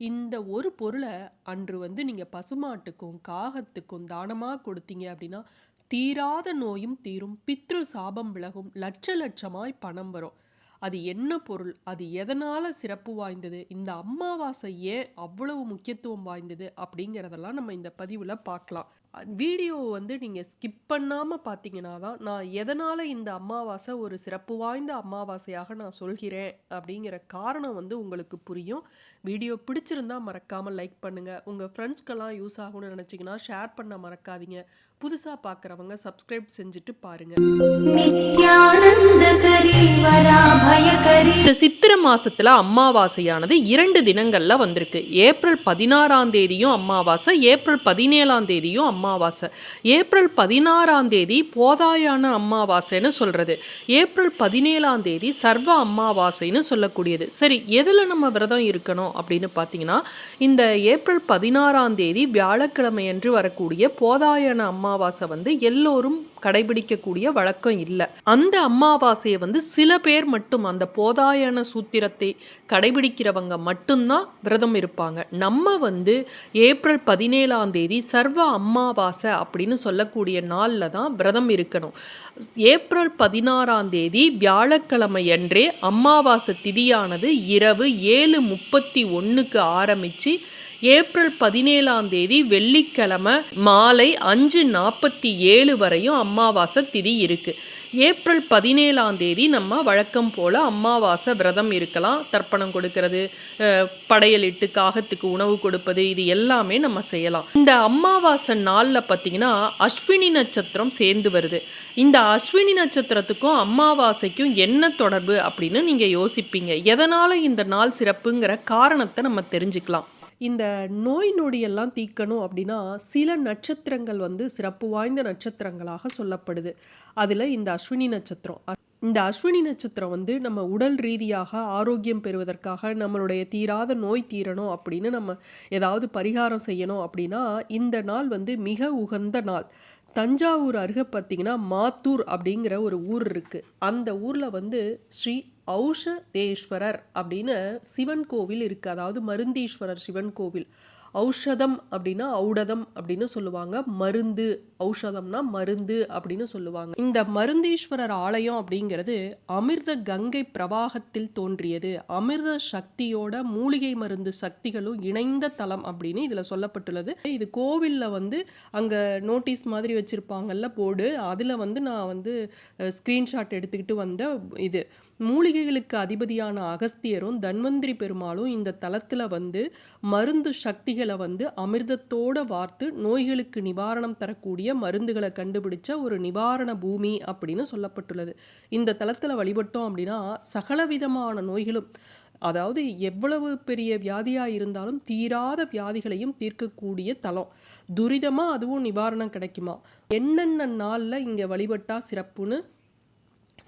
இந்த ஒரு பொருள அன்று வந்து நீங்க பசுமாட்டுக்கும், காகத்துக்கும் தானமா கொடுத்தீங்க அப்படின்னா, தீராத நோயும் தீரும், பித்ரு சாபம் விலகும், லட்ச லட்சமாய் பணம் வரும். அது என்ன பொருள்? அது எதனால சிறப்பு வாய்ந்தது? இந்த அமாவாசை ஏன் அவ்வளவு முக்கியத்துவம் வாய்ந்தது? அப்படிங்கிறதெல்லாம் நம்ம இந்த பதிவுல பார்க்கலாம். வீடியோ வந்து நீங்க ஸ்கிப் பண்ணாம பார்த்தீங்கன்னா தான், நான் எதனால இந்த அமாவாசை ஒரு சிறப்பு வாய்ந்த அமாவாசையாக நான் சொல்கிறேன் அப்படிங்கிற காரணம் வந்து உங்களுக்கு புரியும். வீடியோ பிடிச்சிருந்தா மறக்காம லைக் பண்ணுங்க. உங்க ஃப்ரெண்ட்ஸ்க்கெல்லாம் யூஸ் ஆகும்னு நினைச்சீங்கன்னா ஷேர் பண்ண மறக்காதீங்க. புதுசா பார்க்குறவங்க சப்ஸ்கிரைப் செஞ்சுட்டு பாருங்க. இந்த சித்திரை மாசத்துல அமாவாசையானது 2 தினங்கள்ல வந்திருக்கு. ஏப்ரல் 16ஆம் தேதியும் அமாவாசை, ஏப்ரல் 17ஆம் தேதியும் அமாவாசை. ஏப்ரல் 16ஆம் தேதி போதாயான அமாவாசைன்னு சொல்றது. ஏப்ரல் 17ஆம் தேதி சர்வ அமாவாசைன்னு சொல்லக்கூடியது. சரி, எதுல நம்ம விரதம் இருக்கணும் அப்படின்னு பார்த்தீங்கன்னா, இந்த ஏப்ரல் 16ஆம் தேதி வியாழக்கிழமை அன்று வரக்கூடிய போதாயான அமாவாசை வந்து எல்லோரும் கடைபிடிக்கக்கூடிய வழக்கம் இல்லை. அந்த அமாவாசையை வந்து சில பேர் மட்டும், அந்த போதாயன சூத்திரத்தை கடைபிடிக்கிறவங்க மட்டும்தான் விரதம் இருப்பாங்க. நம்ம வந்து ஏப்ரல் 17ஆம் தேதி சர்வ அமாவாசை அப்படின்னு சொல்லக்கூடிய நாளில் தான் விரதம் இருக்கணும். ஏப்ரல் 16ஆம் தேதி வியாழக்கிழமை அன்றே அமாவாசை திதியானது இரவு 7:31க்கு ஆரம்பித்து ஏப்ரல் 17ஆம் தேதி வெள்ளிக்கிழமை மாலை 5:47 வரையும் அமாவாசை திதி இருக்குது. ஏப்ரல் 17ஆம் தேதி நம்ம வழக்கம் போல் அமாவாசை விரதம் இருக்கலாம். தர்ப்பணம் கொடுக்கறது, படையலிட்டு காகத்துக்கு உணவு கொடுப்பது, இது எல்லாமே நம்ம செய்யலாம். இந்த அமாவாசை நாளில் பார்த்திங்கன்னா அஸ்வினி நட்சத்திரம் சேர்ந்து வருது. இந்த அஸ்வினி நட்சத்திரத்துக்கும் அமாவாசைக்கும் என்ன தொடர்பு அப்படின்னு நீங்கள் யோசிப்பீங்க. எதனால் இந்த நாள் சிறப்புங்கிற காரணத்தை நம்ம தெரிஞ்சுக்கலாம். இந்த நோய் நொடியெல்லாம் தீர்க்கணும் அப்படின்னா சில நட்சத்திரங்கள் வந்து சிறப்பு வாய்ந்த நட்சத்திரங்களாக சொல்லப்படுது. அதில் இந்த அஸ்வினி நட்சத்திரம். இந்த அஸ்வினி நட்சத்திரம் வந்து நம்ம உடல் ரீதியாக ஆரோக்கியம் பெறுவதற்காக, நம்மளுடைய தீராத நோய் தீரணும் அப்படின்னு நம்ம ஏதாவது பரிகாரம் செய்யணும் அப்படின்னா இந்த நாள் வந்து மிக உகந்த நாள். தஞ்சாவூர் அருகே பார்த்திங்கன்னா மாத்தூர் அப்படிங்கிற ஒரு ஊர் இருக்குது. அந்த ஊரில் வந்து ஸ்ரீ ஔஷதேஸ்வரர் அப்படின்னு சிவன் கோவில் இருக்குது. அதாவது மருந்தீஸ்வரர் சிவன் கோவில். ஔஷதம் அப்படின்னா ஔடதம் அப்படின்னு சொல்லுவாங்க. மருந்து, ஔஷதம்னா மருந்து அப்படின்னு சொல்லுவாங்க. இந்த மருந்தீஸ்வரர் ஆலயம் அப்படிங்கிறது அமிர்த கங்கை பிரவாகத்தில் தோன்றியது. அமிர்த சக்தியோட மூலிகை மருந்து சக்திகளும் இணைந்த தலம் அப்படின்னு இதில் சொல்லப்பட்டுள்ளது. இது கோவிலில் வந்து அங்கே நோட்டீஸ் மாதிரி வச்சுருப்பாங்கல்ல, போர்டு, அதில் வந்து நான் வந்து ஸ்க்ரீன்ஷாட் எடுத்துக்கிட்டு வந்த இது. மூலிகைகளுக்கு அதிபதியான அகஸ்தியரும் தன்வந்திரி பெருமாளும் இந்த தலத்தில் வந்து மருந்து சக்திகளை வந்து அமிர்தத்தோடு வார்த்து நோய்களுக்கு நிவாரணம் தரக்கூடிய மருந்துகளை கண்டுபிடிச்ச ஒரு நிவாரண பூமி அப்படின்னு சொல்லப்பட்டுள்ளது. இந்த தலத்தில் வழிபட்டோம் அப்படின்னா சகலவிதமான நோய்களும், அதாவது எவ்வளவு பெரிய வியாதியாக இருந்தாலும் தீராத வியாதிகளையும் தீர்க்கக்கூடிய தலம். துரிதமாக அதுவும் நிவாரணம் கிடைக்குமா. என்னென்ன நாளில் இங்கே வழிபட்டா சிறப்புன்னு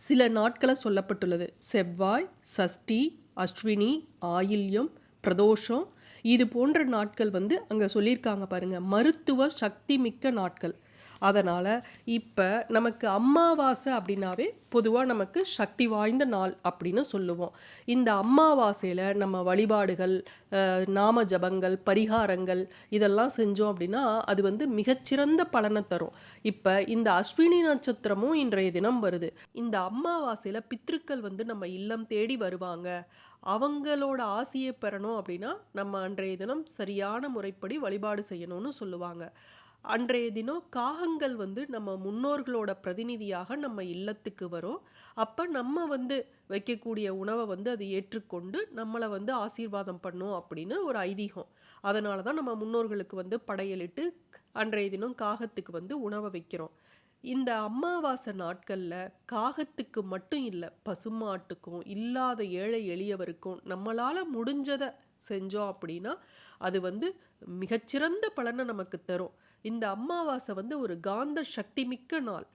சில நாட்களை சொல்லப்பட்டுள்ளது. செவ்வாய், சஷ்டி, அஸ்வினி, ஆயில்யம், பிரதோஷம், இது போன்ற நாட்கள் வந்து அங்கே சொல்லியிருக்காங்க பாருங்கள். மருத்துவ சக்தி மிக்க நாட்கள். அதனால் இப்போ நமக்கு அமாவாசை அப்படின்னாவே பொதுவாக நமக்கு சக்தி வாய்ந்த நாள் அப்படின்னு சொல்லுவோம். இந்த அமாவாசையில் நம்ம வழிபாடுகள், நாம ஜபங்கள், பரிகாரங்கள் இதெல்லாம் செஞ்சோம் அப்படின்னா அது வந்து மிகச்சிறந்த பலனை தரும். இப்போ இந்த அஸ்வினி நட்சத்திரமும் இன்றைய தினம் வருது. இந்த அமாவாசையில் பித்ருக்கள் வந்து நம்ம இல்லம் தேடி வருவாங்க. அவங்களோட ஆசையை பெறணும் அப்படின்னா நம்ம அன்றைய தினம் சரியான முறைப்படி வழிபாடு செய்யணும்னு சொல்லுவாங்க. அன்றைய தினம் காகங்கள் வந்து நம்ம முன்னோர்களோட பிரதிநிதியாக நம்ம இல்லத்துக்கு வரும். அப்போ நம்ம வந்து வைக்கக்கூடிய உணவை வந்து அது ஏற்றுக்கொண்டு நம்மளை வந்து ஆசீர்வாதம் பண்ணும் அப்படின்னு ஒரு ஐதீகம். அதனால தான் நம்ம முன்னோர்களுக்கு வந்து படையலிட்டு அன்றைய தினம் காகத்துக்கு வந்து உணவை வைக்கிறோம். இந்த அமாவாசை நாட்களில் காகத்துக்கு மட்டும் இல்லை, பசுமாட்டுக்கும், இல்லாத ஏழை எளியவருக்கும் நம்மளால் முடிஞ்சதை செஞ்சோம் அப்படின்னா அது வந்து மிகச்சிறந்த பலனை நமக்கு தரும். இந்த அமாவாசை வந்து ஒரு காந்த சக்தி மிக்க நாள்.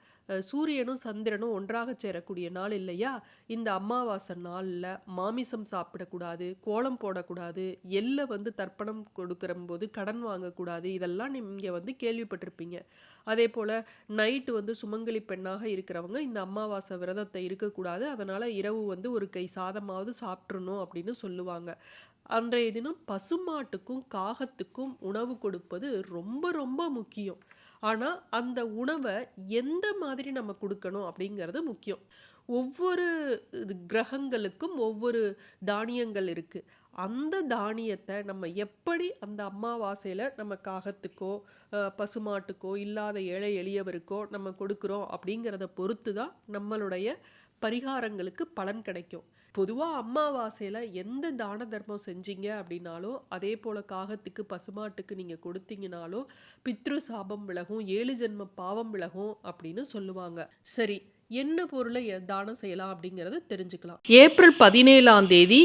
சூரியனும் சந்திரனும் ஒன்றாக சேரக்கூடிய நாள் இல்லையா. இந்த அமாவாசை நாளில் மாமிசம் சாப்பிடக்கூடாது, கோலம் போடக்கூடாது, எள்ளை வந்து தர்ப்பணம் கொடுக்குற போது கடன் வாங்கக்கூடாது. இதெல்லாம் நீங்கள் வந்து கேள்விப்பட்டிருப்பீங்க. அதே போல் நைட்டு வந்து சுமங்கலி பெண்ணாக இருக்கிறவங்க இந்த அமாவாசை விரதத்தை இருக்கக்கூடாது. அதனால் இரவு வந்து ஒரு கை சாதமாவது சாப்பிட்றணும் அப்படின்னு சொல்லுவாங்க. அன்றைய தினம் பசுமாட்டுக்கும் காகத்துக்கும் உணவு கொடுப்பது ரொம்ப ரொம்ப முக்கியம். ஆனால் அந்த உணவை எந்த மாதிரி நம்ம கொடுக்கணும் அப்படிங்கிறது முக்கியம். ஒவ்வொரு கிரகங்களுக்கும் ஒவ்வொரு தானியங்கள் இருக்குது. அந்த தானியத்தை நம்ம எப்படி அந்த அமாவாசையில் நம்ம காகத்துக்கோ பசுமாட்டுக்கோ இல்லாத ஏழை எளியவருக்கோ நம்ம கொடுக்குறோம் அப்படிங்கிறத பொறுத்து தான் நம்மளுடைய பரிகாரங்களுக்கு பலன் கிடைக்கும். பொதுவாக அமாவாசையில் எந்த தான தர்மம் செஞ்சீங்க அப்படின்னாலும், அதே போல் காகத்துக்கு பசுமாட்டுக்கு நீங்கள் கொடுத்தீங்கனாலும் பித்ரு சாபம் விலகும், 7 ஜென்ம பாவம் விலகும் அப்படின்னு சொல்லுவாங்க. சரி, என்ன பொருளை தானம் செய்யலாம் அப்படிங்கிறத தெரிஞ்சுக்கலாம். ஏப்ரல் 17ஆம் தேதி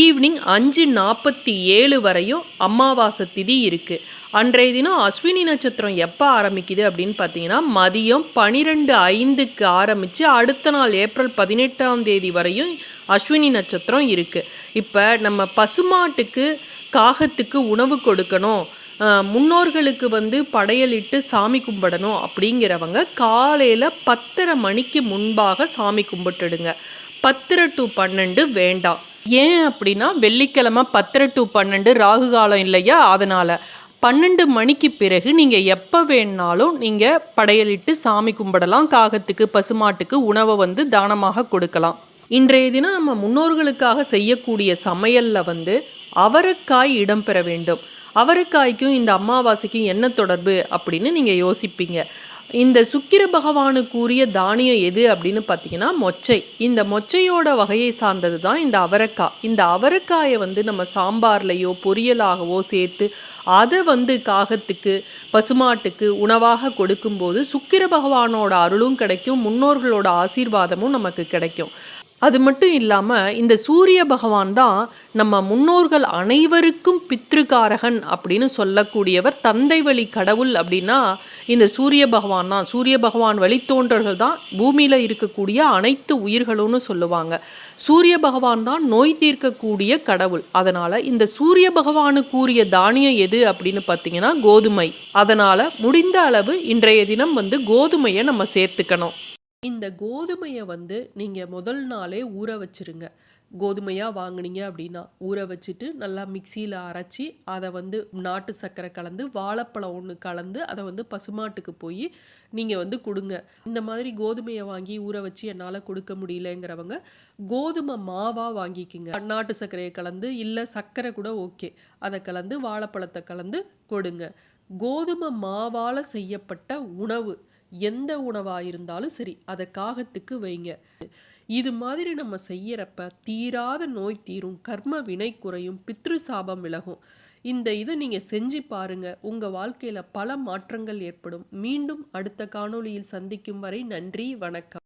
ஈவினிங் 5:47 வரையும் அமாவாசை திதி இருக்குது. அன்றைய தினம் அஸ்வினி நட்சத்திரம் எப்போ ஆரம்பிக்குது அப்படின்னு பார்த்தீங்கன்னா, மதியம் 12:05க்கு ஆரம்பித்து அடுத்த நாள் ஏப்ரல் 18ஆம் தேதி வரையும் அஸ்வினி நட்சத்திரம் இருக்குது. இப்போ நம்ம பசுமாட்டுக்கு காகத்துக்கு உணவு கொடுக்கணும், முன்னோர்களுக்கு படையலிட்டு சாமி கும்பிடணும் அப்படிங்கிறவங்க காலையில் 10:30 மணிக்கு முன்பாக சாமி கும்பிட்டுடுங்க. 10 to 12 வேண்டாம். ஏன் அப்படின்னா வெள்ளிக்கிழமை 10 to 12 ராகு காலம் இல்லையா, அதனால் 12 மணிக்கு பிறகு நீங்கள் எப்போ வேணாலும் நீங்கள் படையலிட்டு சாமி கும்பிடலாம். காகத்துக்கு பசுமாட்டுக்கு உணவை தானமாக கொடுக்கலாம். இன்றைய தினம் நம்ம முன்னோர்களுக்காக செய்யக்கூடிய சமையலில் அவரைக்காய் இடம்பெற வேண்டும். அவரைக்காய்க்கும் இந்த அமாவாசைக்கும் என்ன தொடர்பு அப்படின்னு நீங்கள் யோசிப்பீங்க. இந்த சுக்கிர பகவானுக்குரிய தானியம் எது அப்படின்னு பார்த்தீங்கன்னா மொச்சை. இந்த மொச்சையோட வகையை சார்ந்தது தான் இந்த அவரைக்காய். இந்த அவரைக்காயை நம்ம சாம்பார்லையோ பொரியலாகவோ சேர்த்து அதை காகத்துக்கு பசுமாட்டுக்கு உணவாக கொடுக்கும்போது சுக்கிர பகவானோட அருளும் கிடைக்கும், முன்னோர்களோட ஆசீர்வாதமும் நமக்கு கிடைக்கும். அது மட்டும் இல்லாமல் இந்த சூரிய பகவான் தான் நம்ம முன்னோர்கள் அனைவருக்கும் பித்ருகாரகன் அப்படின்னு சொல்லக்கூடியவர். தந்தை வழி கடவுள் அப்படின்னா இந்த சூரிய பகவான் தான். சூரிய பகவான் வழித்தோன்றர்கள் தான் பூமியில் இருக்கக்கூடிய அனைத்து உயிர்களும்னு சொல்லுவாங்க. சூரிய பகவான் தான் நோய் தீர்க்கக்கூடிய கடவுள். அதனால் இந்த சூரிய பகவானுக்குரிய தானியம் எது அப்படின்னு பார்த்தீங்கன்னா கோதுமை. அதனால் முடிந்த அளவு இன்றைய தினம் கோதுமையை நம்ம சேர்த்துக்கணும். இந்த கோதுமையை நீங்கள் முதல் நாளே ஊற வச்சுருங்க. கோதுமையாக வாங்கினீங்க அப்படின்னா ஊற வச்சுட்டு நல்லா மிக்சியில் அரைச்சி அதை நாட்டு சர்க்கரை கலந்து வாழைப்பழம் ஒன்று கலந்து அதை பசுமாட்டுக்கு போய் நீங்கள் கொடுங்க. இந்த மாதிரி கோதுமையை வாங்கி ஊற வச்சு என்னால் கொடுக்க முடியலங்கிறவங்க கோதுமை மாவாக வாங்கிக்குங்க. நாட்டு சர்க்கரையை கலந்து இல்லை சர்க்கரை கூட ஓகே, அதை கலந்து வாழைப்பழத்தை கலந்து கொடுங்க. கோதுமை மாவால் செய்யப்பட்ட உணவு எந்த உணவாக இருந்தாலும் சரி அதை காகத்துக்கு வைங்க. இது மாதிரி நம்ம செய்யறப்ப தீராத நோய் தீரும், கர்ம வினை குறையும், பித்ரு சாபம் விலகும். இதை நீங்கள் செஞ்சு பாருங்க. உங்கள் வாழ்க்கையில் பல மாற்றங்கள் ஏற்படும். மீண்டும் அடுத்த காணொளியில் சந்திக்கும் வரை நன்றி, வணக்கம்.